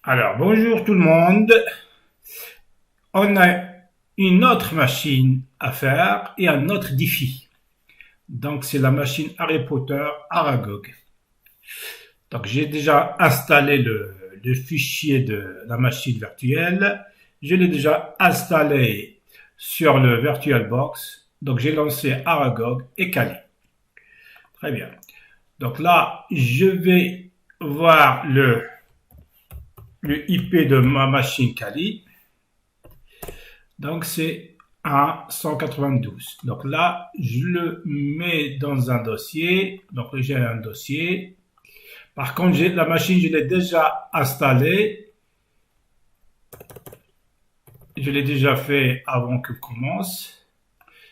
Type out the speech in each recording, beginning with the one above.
Alors, bonjour tout le monde. On a une autre machine à faire et un autre défi. Donc, c'est la machine Harry Potter Aragog. Donc, j'ai déjà installé le fichier de la machine virtuelle. Je l'ai déjà installé sur le VirtualBox. Donc, j'ai lancé Aragog et Kali. Très bien. Donc là, je vais voir le IP de ma machine Kali. Donc, c'est un 192. Donc là, je le mets dans un dossier. Donc, j'ai un dossier. Par contre, la machine, je l'ai déjà installée. Je l'ai déjà fait avant que commence.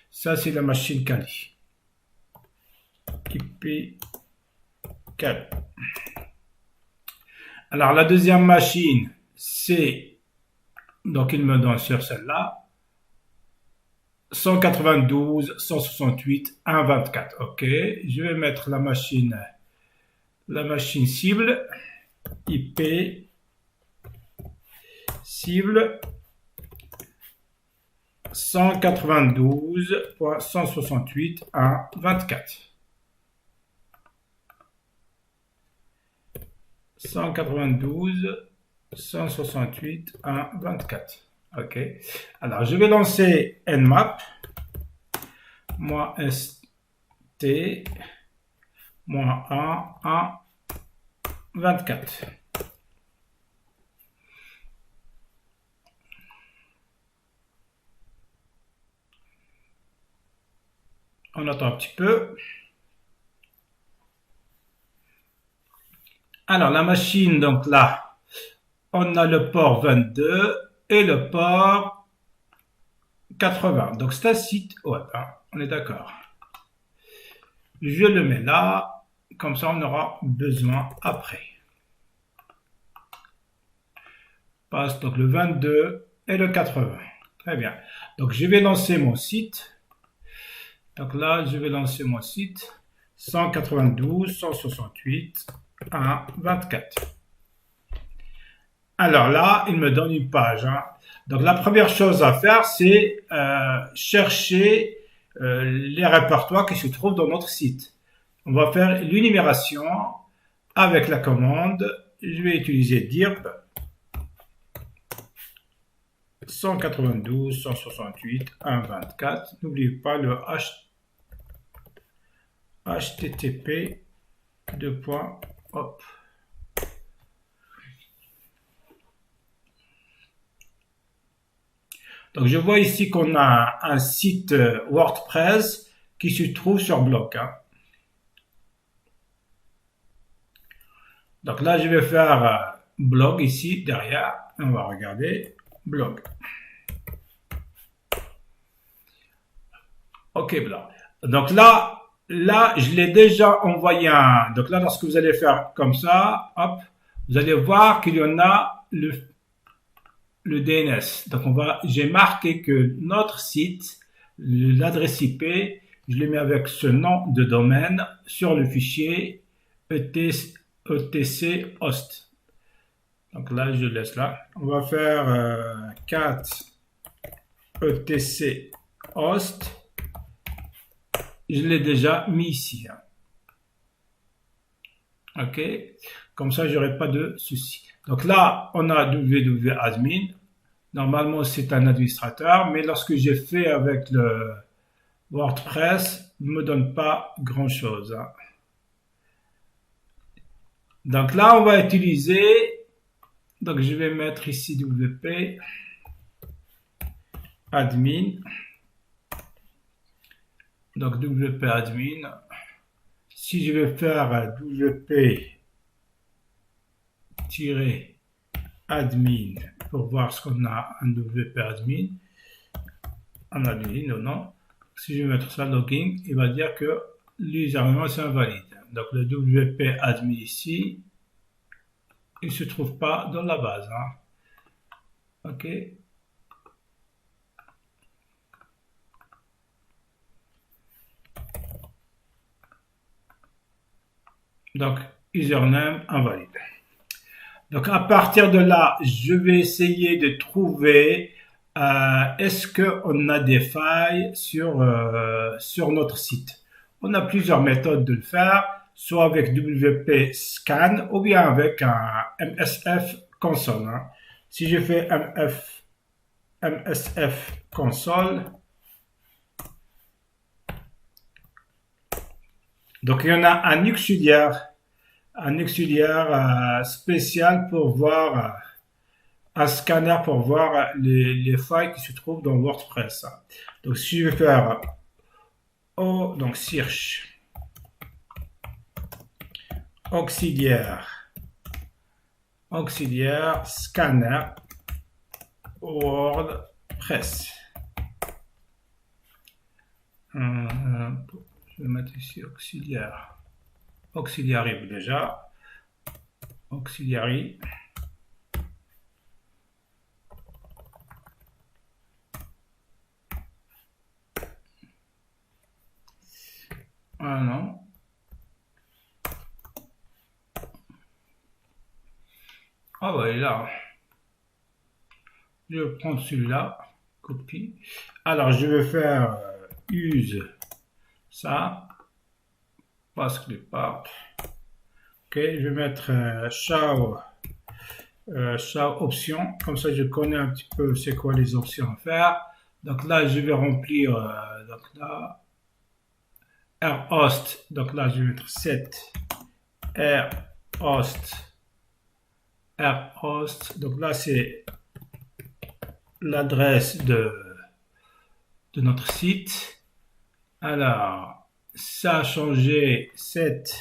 Ça, c'est la machine Kali. IP Kali. Alors, la deuxième machine, c'est, donc il me donne sur celle-là, 192, 168, 124. OK, je vais mettre la machine cible, IP cible 192.168.124. 192.168.124. OK. Alors, je vais lancer Nmap. -st -1 24. On attend un petit peu. Alors, la machine, donc là, on a le port 22 et le port 80. Donc, c'est un site web, hein, on est d'accord. Je le mets là, comme ça on aura besoin après. Passe donc le 22 et le 80. Très bien. Donc, je vais lancer mon site. Donc là, je vais lancer mon site 192.168.124. Alors là, il me donne une page, hein. Donc la première chose à faire, c'est chercher les répertoires qui se trouvent dans notre site. On va faire l'énumération avec la commande. Je vais utiliser dirp 192.168.124. N'oubliez pas le http hop. Donc, je vois ici qu'on a un site WordPress qui se trouve sur bloc, hein. Donc là, je vais faire blog ici derrière. On va regarder blog. OK, blog. Donc là, je l'ai déjà envoyé un. Donc là, lorsque vous allez faire comme ça, hop, vous allez voir qu'il y en a le DNS. Donc j'ai marqué que notre site, l'adresse IP, je l'ai mis avec ce nom de domaine sur le fichier etc host. Donc là, je laisse là. On va faire 4 etc host. Je l'ai déjà mis ici, hein. OK. Comme ça, j'aurai pas de soucis. Donc là, on a www.admin. Normalement, c'est un administrateur, mais lorsque j'ai fait avec le WordPress, il ne me donne pas grand-chose, hein. Donc là, on va utiliser, donc je vais mettre ici wp admin. Donc wp admin. Si je vais faire wp-admin pour voir ce qu'on a en wp admin, en admin ou non. Si je vais mettre ça login, il va dire que l'username c'est invalide. Donc le wp admin ici, il ne se trouve pas dans la base, hein. OK. Donc username invalide. Donc à partir de là, je vais essayer de trouver est-ce qu'on a des failles sur notre site. On a plusieurs méthodes de le faire, soit avec WP Scan ou bien avec un MSF Console, hein. Si je fais MSF Console, donc il y en a un auxiliaire spécial pour voir un scanner pour voir les failles qui se trouvent dans WordPress. Donc si je vais faire donc search auxiliaire scanner WordPress. Je vais mettre ici auxiliary déjà. Auxiliary. Ah non. Ah ouais, là. Je vais prendre celui-là. Copie. Alors, je vais faire use ça. Passe le part. Ok, je vais mettre show option. Comme ça, je connais un petit peu c'est quoi les options à faire. Donc là, je vais remplir. Donc là, rhost. Donc là, je vais mettre 7 rhost. Donc là, c'est l'adresse de notre site. Alors, ça a changé 7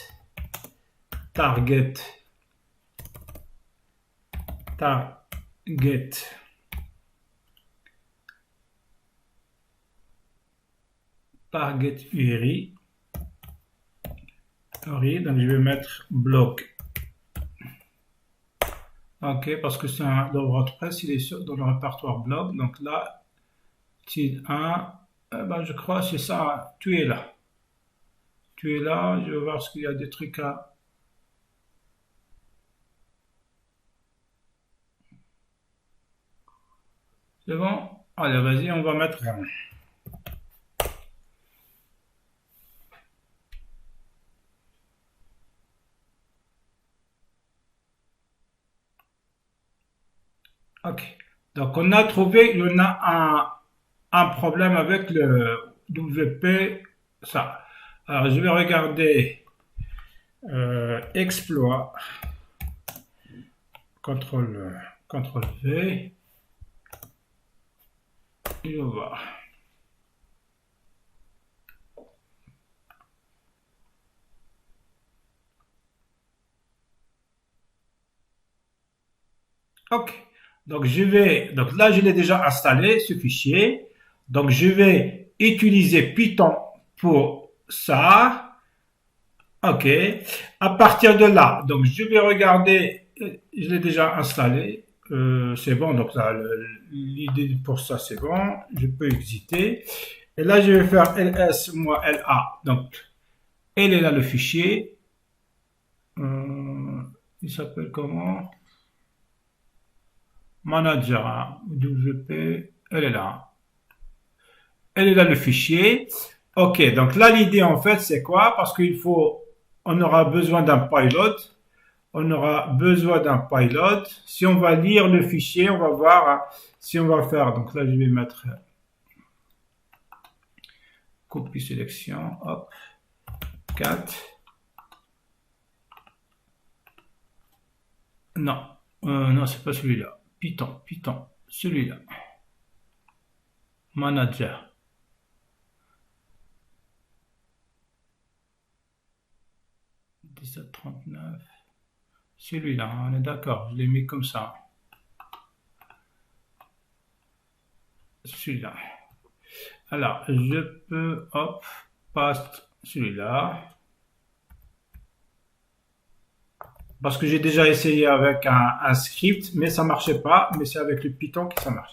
target URI. Donc je vais mettre bloc. Ok, parce que c'est dans WordPress, il est dans le répertoire blog. Donc là, titre 1, je crois que c'est ça. Tu es là. Je vais voir ce qu'il y a des trucs à. C'est bon? Allez, vas-y, on va mettre un. Ok. Donc, on a trouvé, il y en a un problème avec le WP, ça. Alors, je vais regarder exploit, CTRL V, et on va voir. Ok. Donc là, je l'ai déjà installé, ce fichier. Donc, je vais utiliser Python pour ça. Ok. À partir de là, donc je vais regarder, je l'ai déjà installé. C'est bon, donc là, l'idée pour ça, c'est bon. Je peux exiter. Et là, je vais faire ls -la. Donc, elle est là le fichier. Il s'appelle comment? Manager, hein, WP, elle est là. Elle est là le fichier. Ok, donc là l'idée en fait c'est quoi? Parce on aura besoin d'un pilot. Si on va lire le fichier, on va voir hein, si on va faire. Donc là je vais mettre copie sélection, hop, 4. Non, c'est pas celui-là. Python, celui-là. Manager. Celui-là, on est d'accord, je l'ai mis comme ça. Celui-là. Alors, je peux, hop, paste celui-là. Parce que j'ai déjà essayé avec un script, mais ça marchait pas, mais c'est avec le Python que ça marche.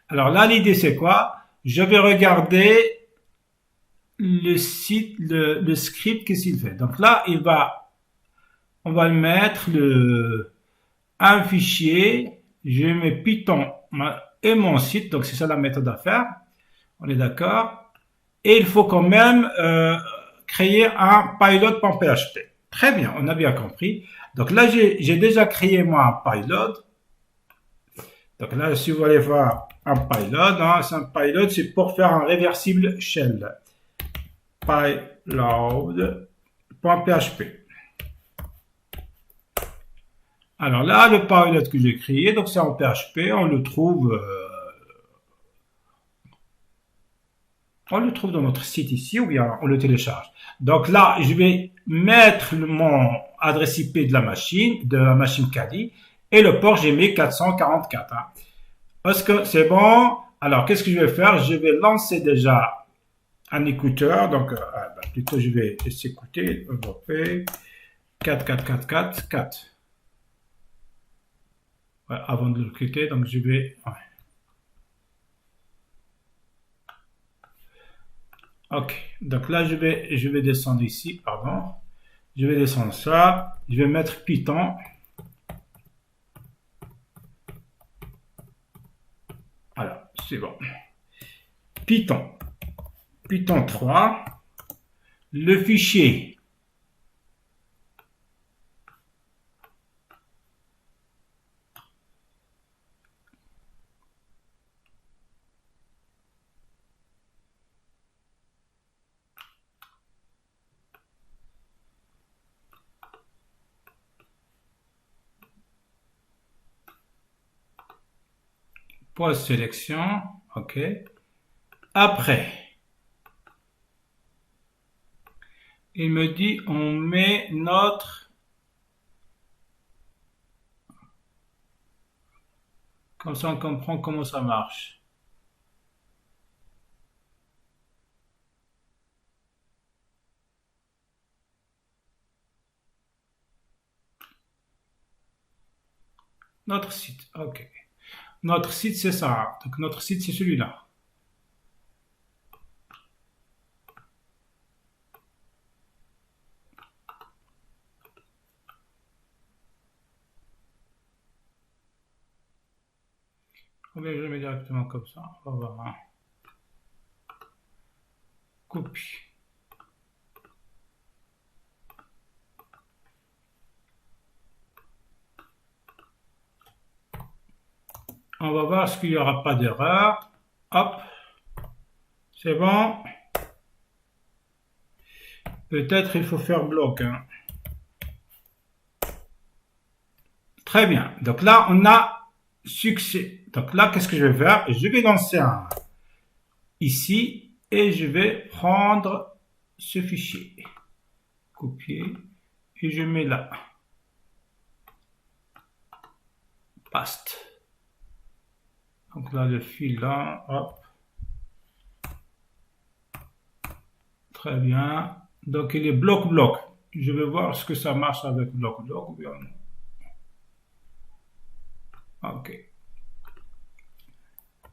Alors là, l'idée c'est quoi? Je vais regarder le site, le script, qu'est-ce qu'il fait. Donc là, on va mettre un fichier, je mets Python et mon site, donc c'est ça la méthode à faire, on est d'accord. Et il faut quand même créer un pilot.php. Très bien, on a bien compris. Donc là, j'ai déjà créé moi un pilot. Donc là, si vous allez voir un pilot, hein, c'est un pilot, c'est pour faire un réversible shell. Payload.php. Alors là, le pilot que j'ai créé, donc c'est en PHP, on le trouve dans notre site ici, ou bien on le télécharge. Donc là, je vais mettre mon adresse IP de la machine Kali, et le port, j'ai mis 444. Hein. Est-ce que c'est bon? Alors, qu'est-ce que je vais faire? Je vais lancer déjà un écouteur, donc plutôt je vais s'écouter, 4444. Ouais, avant de le cliquer, donc je vais... Ouais. Ok, donc là je vais descendre ici, pardon. Je vais descendre ça, je vais mettre Python. Alors, c'est bon. Python 3, le fichier. Pause sélection, ok. Après, il me dit on met notre... Comme ça on comprend comment ça marche. Notre site, ok. Notre site c'est ça, donc notre site c'est celui-là. Ou bien je le mets directement comme ça, on va voir. Copie. On va voir ce qu'il n'y aura pas d'erreur. Hop. C'est bon. Peut-être il faut faire bloc. Hein. Très bien. Donc là, on a succès. Donc là, qu'est-ce que je vais faire? Je vais lancer un ici et je vais prendre ce fichier. Copier et je mets là. Paste. Donc là, le fil là, hop. Très bien. Donc il est bloc-bloc. Je vais voir ce que ça marche avec bloc-bloc ou bien non. Ok.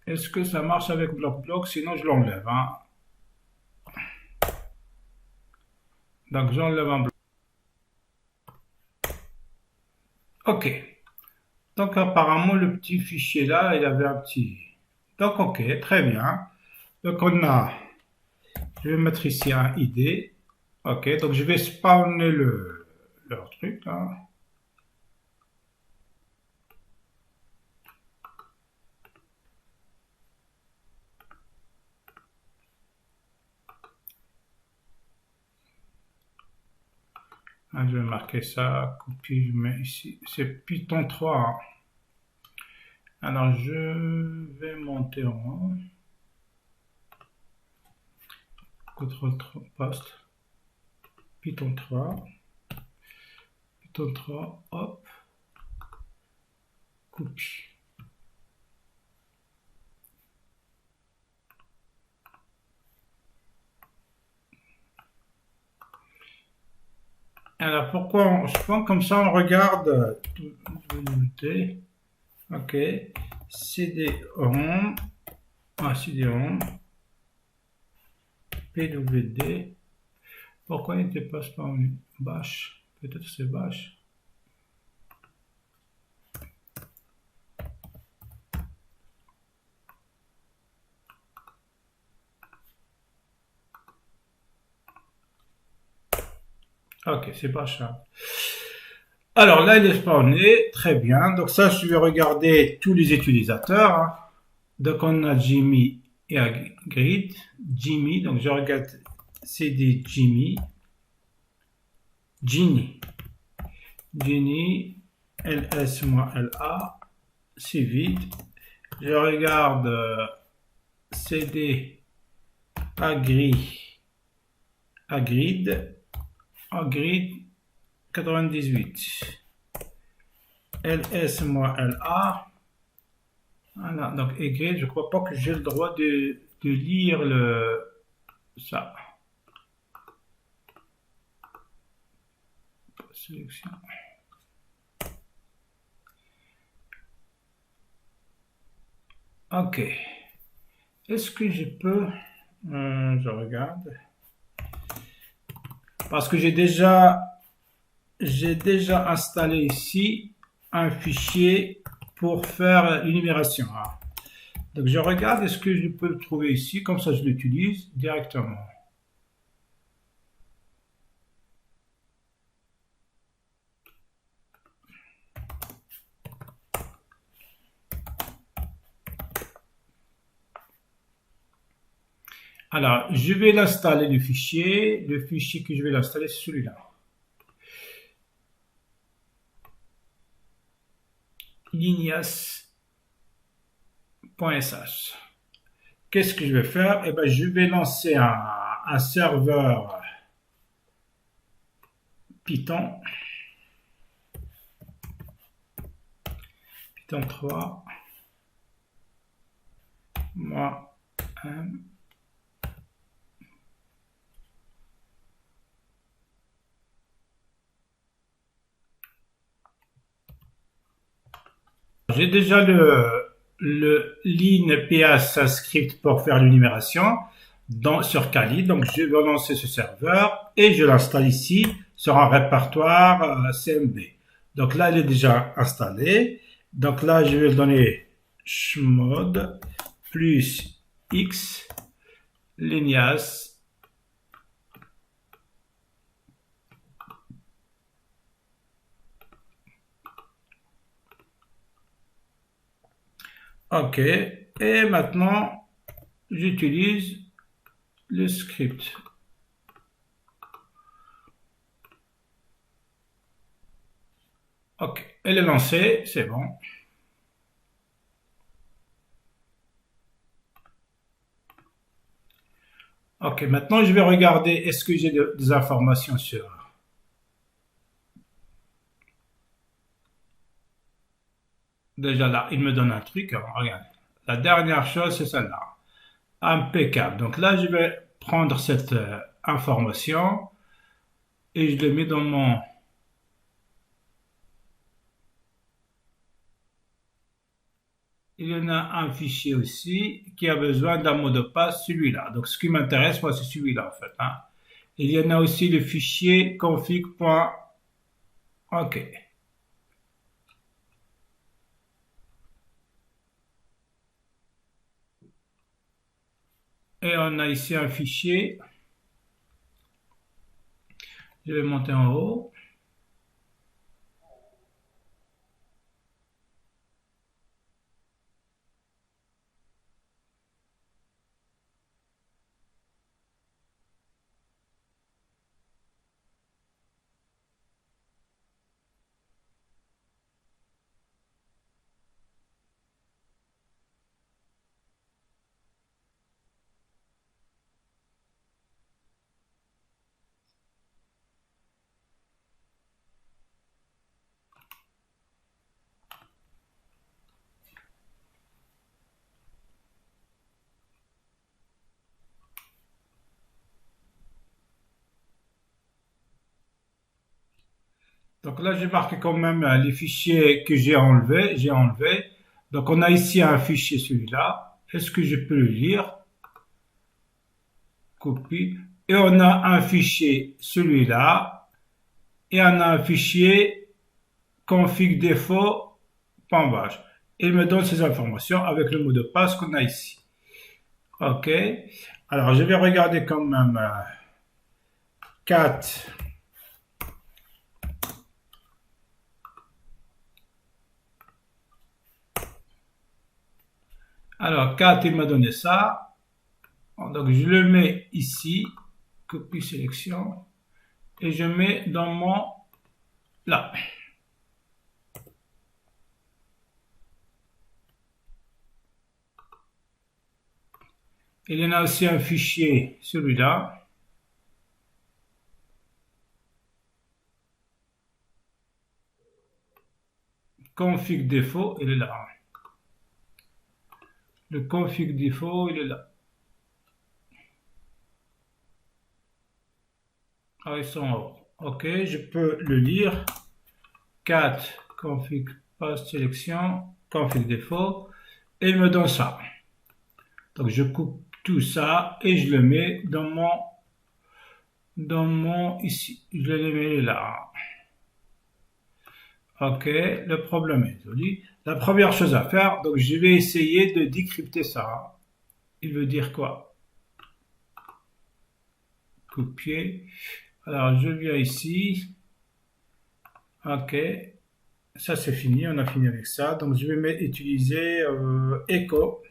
Est-ce que ça marche avec bloc-bloc? Sinon, je l'enlève. Hein. Donc, j'enlève un bloc. Ok. Donc, apparemment, le petit fichier là, il avait un petit... Donc, ok, très bien. Donc, on a... Je vais mettre ici un ID. Ok, donc je vais spawner leur truc là. Ah, je vais marquer ça, copie, je mets ici. C'est Python 3. Hein. Alors, je vais monter en haut. Ctrl 3, poste. Python 3. Python 3, hop. Copie. Alors, pourquoi je pense comme ça, on regarde. Ok. CD-ROM. Ah, CD-ROM. PWD. Pourquoi il n'était pas spawné? Bash. Peut-être c'est bash. Ok, c'est pas cher. Alors là, il est spawné, très bien. Donc ça, je vais regarder tous les utilisateurs, hein. Donc on a Jimmy et Grid. Jimmy, donc je regarde CD Jimmy. Ginny. Ginny, LS moins LA, c'est vide. Je regarde CD Agri, Agrid, Agrid 98. LS moins LA. Voilà, donc Y, je crois pas que j'ai le droit de lire ça. Sélection. Ok. Est-ce que je peux... je regarde. Parce que j'ai déjà installé ici un fichier pour faire l'énumération, hein. Donc je regarde est-ce que je peux le trouver ici, comme ça je l'utilise directement. Alors, je vais l'installer le fichier. Le fichier que je vais l'installer, c'est celui-là. Lignas.sh. Qu'est-ce que je vais faire? Eh ben, je vais lancer un serveur Python. Python 3. Moi, j'ai déjà le line.phs script pour faire l'énumération sur Kali. Donc, je vais lancer ce serveur et je l'installe ici sur un répertoire CMD. Donc là, il est déjà installé. Donc là, je vais donner chmod plus x Lignas. Ok. Et maintenant, j'utilise le script. Ok. Elle est lancée. C'est bon. Ok. Maintenant, je vais regarder est-ce que j'ai des informations sur... Déjà là, il me donne un truc. Alors, regarde. La dernière chose, c'est celle-là. Impeccable. Donc là, je vais prendre cette information et je le mets dans mon... Il y en a un fichier aussi qui a besoin d'un mot de passe, celui-là. Donc ce qui m'intéresse, moi, c'est celui-là, en fait, hein. Il y en a aussi le fichier config.ok. Et on a ici un fichier. Je vais monter en haut. Donc là, j'ai marqué quand même les fichiers que j'ai enlevés. J'ai enlevé. Donc on a ici un fichier, celui-là. Est-ce que je peux le lire? Copie. Et on a un fichier, celui-là. Et on a un fichier config défaut.bash. Il me donne ces informations avec le mot de passe qu'on a ici. OK. Alors, je vais regarder quand même cat Alors, Kat, il m'a donné ça. Donc, je le mets ici. Copie, sélection. Et je mets dans mon... Là. Il y en a aussi un fichier, celui-là. Config défaut, il est là. Le config défaut, il est là. Ah, ils sont en haut. Ok, je peux le lire. Cat config post sélection, config défaut, et il me donne ça. Donc je coupe tout ça et je le mets dans mon ici. Je le mets là. Ok, le problème est résolu. La première chose à faire, donc je vais essayer de décrypter ça. Il veut dire quoi? Copier. Alors je viens ici. Ok, ça c'est fini, on a fini avec ça. Donc je vais utiliser echo.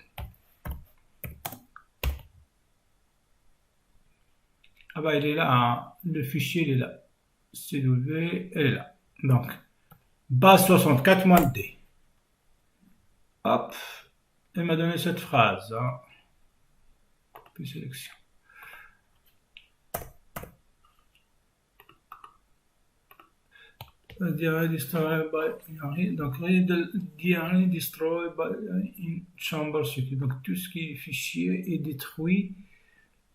Ah bah il est là, hein. Le fichier il est là. CW, elle est là. Donc, base 64-D. Hop, elle m'a donné cette phrase. Hein. Puis sélection. Diary destroyed by donc diary destroyed by in chamber security. Donc tout ce qui est fichier est détruit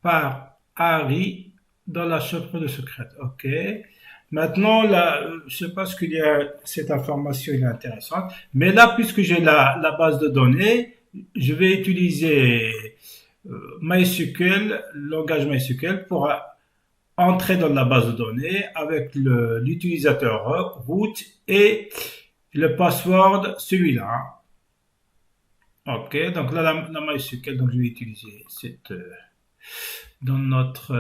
par Harry dans la chambre de secrète. Ok. Maintenant, là, je sais pas ce qu'il y a, cette information est intéressante, mais là, puisque j'ai la base de données, je vais utiliser MySQL, langage MySQL, pour entrer dans la base de données avec l'utilisateur root et le password, celui-là. Ok, donc là, la MySQL, donc je vais utiliser cette, dans notre...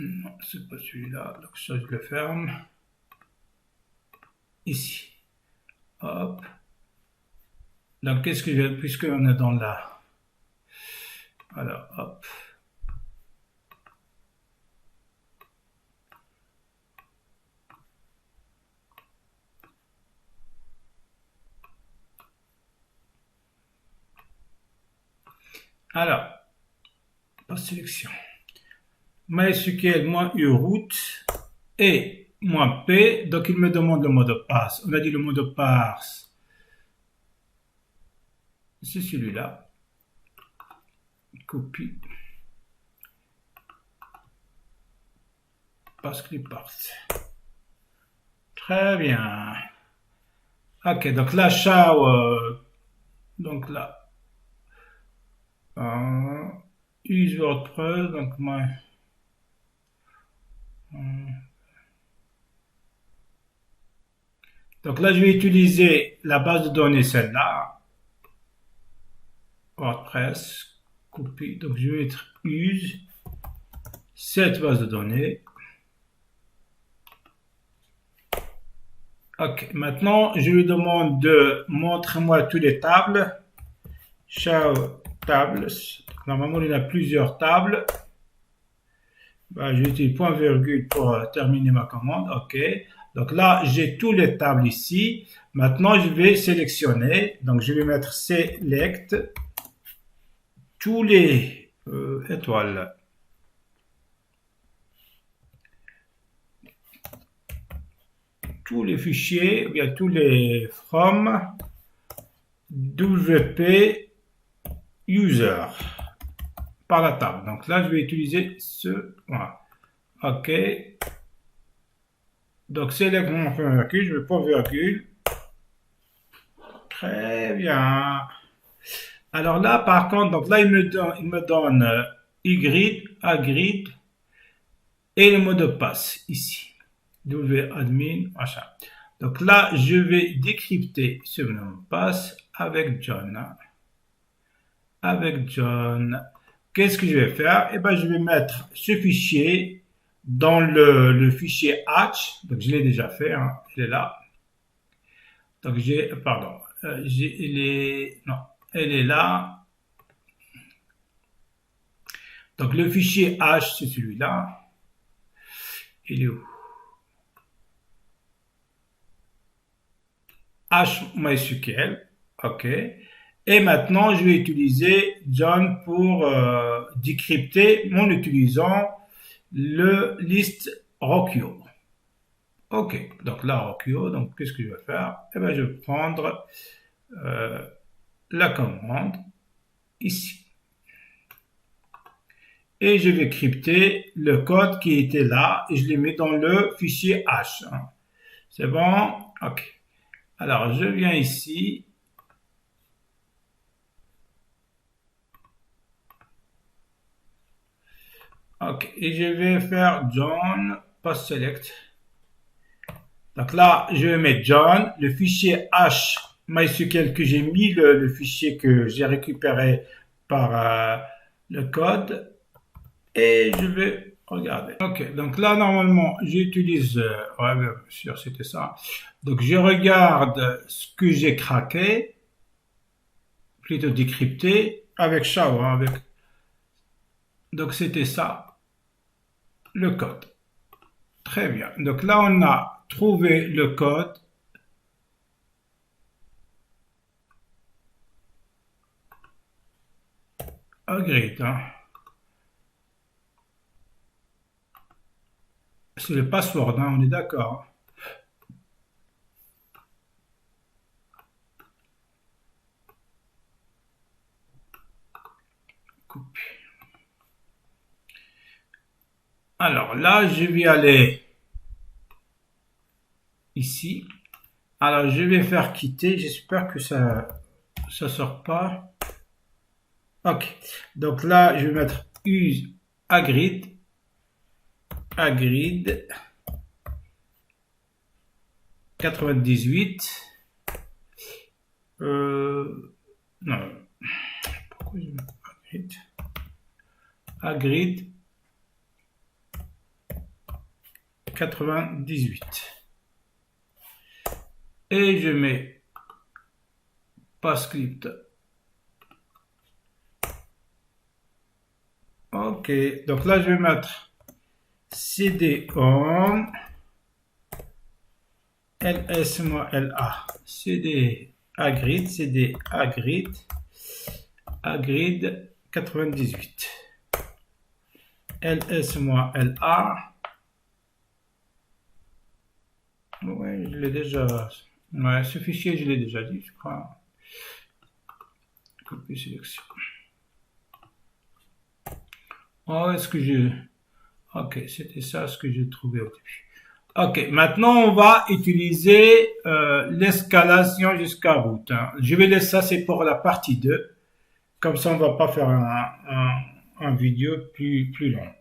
non, c'est pas celui-là, donc ça je le ferme. Ici. Hop. Donc qu'est-ce que je... puisqu'on est dans la... Alors, hop. Alors, par sélection. MySQL -u root et -p, donc il me demande le mot de passe. On a dit le mot de passe, c'est celui-là. Copie. Passscript. Très bien. Ok, donc là, donc là, use WordPress, donc moi, donc là, je vais utiliser la base de données, celle-là, WordPress, copie, donc je vais être use cette base de données. Ok, maintenant, je lui demande de montrer-moi toutes les tables. Show tables. Normalement, il y a plusieurs tables. Ben, je vais utiliser point virgule pour terminer ma commande. Ok. Donc là, j'ai toutes les tables ici. Maintenant, je vais sélectionner. Donc, je vais mettre select tous les étoiles. Tous les fichiers, ou bien tous les from WP user par la table. Donc là, je vais utiliser ce. Voilà. OK. Donc, select mon point virgule, je vais pas virgule. Très bien. Alors là, par contre, donc là, il me donne Y, et le mot de passe ici. wAdmin, machin. Donc là, je vais décrypter ce mot de passe avec John. Qu'est-ce que je vais faire? Eh ben, je vais mettre ce fichier dans le fichier Hatch. Donc, je l'ai déjà fait, hein, il est là. Donc, pardon, elle est là. Donc, le fichier H, c'est celui-là. Il est où? HMySQL. OK. Et maintenant, je vais utiliser John pour décrypter en utilisant le list Rockio. OK. Donc là, Rockio, donc qu'est-ce que je vais faire? Eh bien, je vais prendre la commande ici. Et je vais crypter le code qui était là et je le mets dans le fichier H. Hein. C'est bon? OK. Alors, je viens ici. OK. Et je vais faire John post select. Donc là, je vais mettre John, le fichier H MySQL que j'ai mis, le fichier que j'ai récupéré par le code. Et je vais regarder. OK. Donc là, normalement, j'utilise... ouais, bien sûr, c'était ça. Donc, je regarde ce que j'ai craqué, plutôt décrypté, avec Shao. Hein, donc, c'était ça, le code. Très bien. Donc là, on a trouvé le code. Agreed. Hein. C'est le password, hein, on est d'accord. Copie. Alors là, je vais aller ici. Alors, je vais faire quitter. J'espère que ça sort pas. OK. Donc là, je vais mettre use agreed. Agreed 98. Non. Pourquoi je mets agreed? Agreed 98. Et je mets PostScript. OK. Donc là, je vais mettre cd on ls-la cd agreed cd agreed 98 ls-la. Ouais, je l'ai déjà. Ouais, ce fichier, je l'ai déjà dit, je crois. Copie sélection. Oh, est-ce que je... OK, c'était ça ce que j'ai trouvé au début. OK, maintenant on va utiliser l'escalation jusqu'à root. Hein. Je vais laisser ça, c'est pour la partie 2. Comme ça, on ne va pas faire un vidéo plus long.